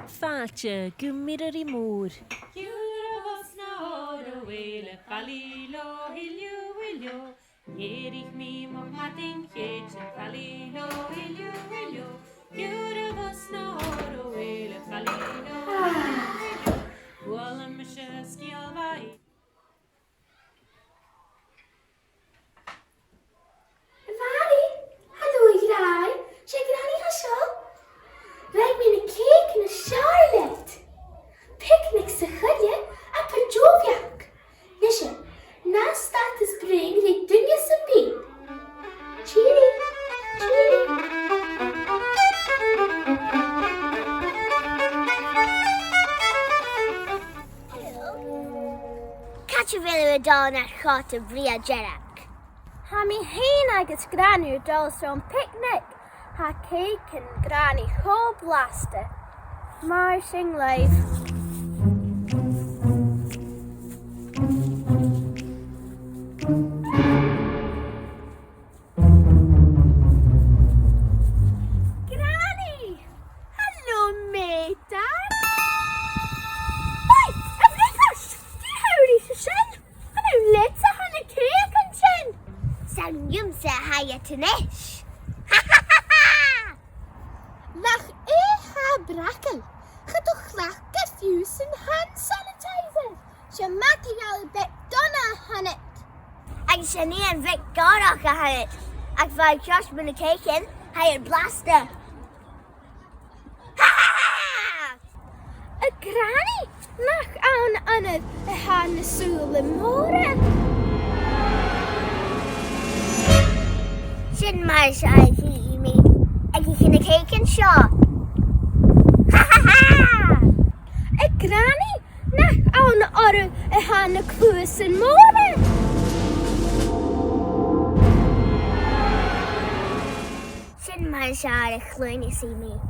Fáte go mirí mór. Júrabos na hóra bhfuile chalílo hilio. Érich mí mo matin chéit an chalílo hilio. Júrabos na hóra bhfuile chalílo hilio. Bhuail me se scialbhaí. Vali, hallo Grai. Sé Granny hasho. Leg me na cake na Charlotte. Picnic sa chudje a pajoviak. Nisha, na status bring ri dunja sa bi. Cheery, cheery. Catchville dal na chata bria jerak. Ha mi heen agus granny dal zo'n picnic. Ha cake and granny whole Blasta. Maar sing live. Granny! Hallo mate. Hey, Afrikas! Die houdt is zin. En nu let ze aan de cake en zin. San yumsa hayatanish. Lach ha brakel. Gedoch lach gefuse en hand sanitizer. Ze materiaal bet donna hannet. Ag shani and Vic Gardock a had. Ag vai Josh bin a caken, hired Blasta. A granny nach aan het han de soele moren. Shin my shy he me. Ag in a caken shaw. A granny nach aan han de kloos en moren. Shin my shy cluny see me.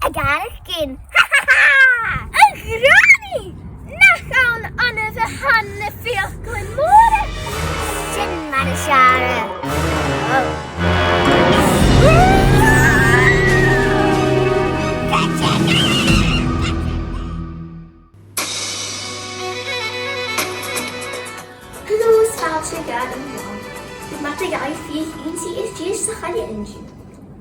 I got a skin. A granny nach aan han de veel en moren. Shin my shy. Oh. Hallo Spaaltje Garden Mom. Het materiaal vier eentje is juist de galje engine.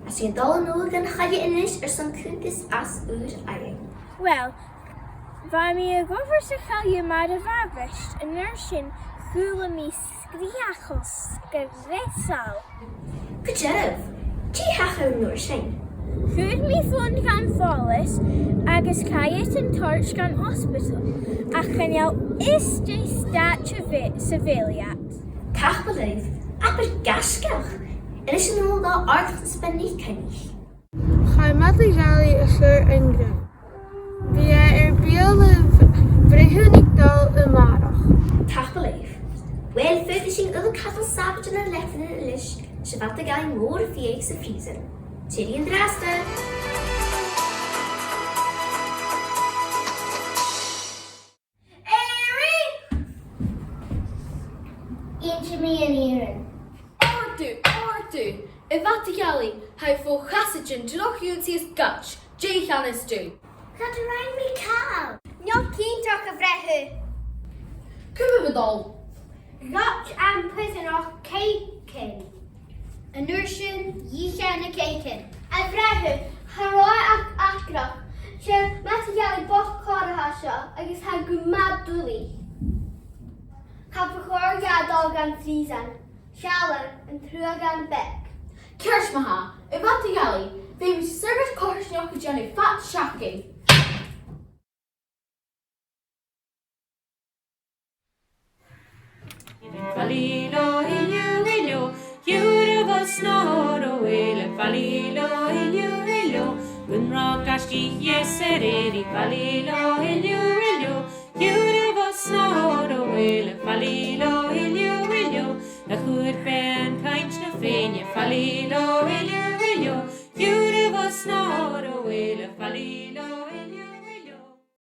Als je dal nodig een galje in is, er zo'n kuntjes as uur eieren. Wel, waar me over zich al je maar de wabest en er zijn gule mis skriachos geresal. Kujerf, die hagen noor zijn. Goed me vond gaan valles, agus kayet en torch gaan hospital. Ach gaan jou is de statue civiliat. Kach beleef, aber gaskach. Er is een heel wel aardig te spenderen, kan ik. Ga materiaal is er een grun. Via beelden brengen ik dal een maandag. Kach beleef. Wel, focusing op de kattel sabbat en lechten in de licht, zodat de gang more via ze vriezen. Chili en drasten. Eentje me en Iren. Ordu. Evatigali, hij vol gassetje droog is gutch. Cèicean is du. Gaat er rein me kaal. Nog kien toch a vrehu. Kuma bedal. Gutch and prison och caken. A nurshin yishan a caken. A vrehu. Haroi akrach. She materiali boch kara hasha. Agus ha gumad duli. Kapachor ga dog an friesen. Shallow and trug an beck. Kershmaha, Evatigali, baby service kosh nog jenny fat shocking. Falilo hilio. Júrabos na hóra bhfuile falilo hilio. Gunrá gastí yesereri falilo hilio. Júrabos na hóra bhfuile falilo hilio. A chuair féin caint na féine falilo hilio. Júrabos na hóra bhfuile falilo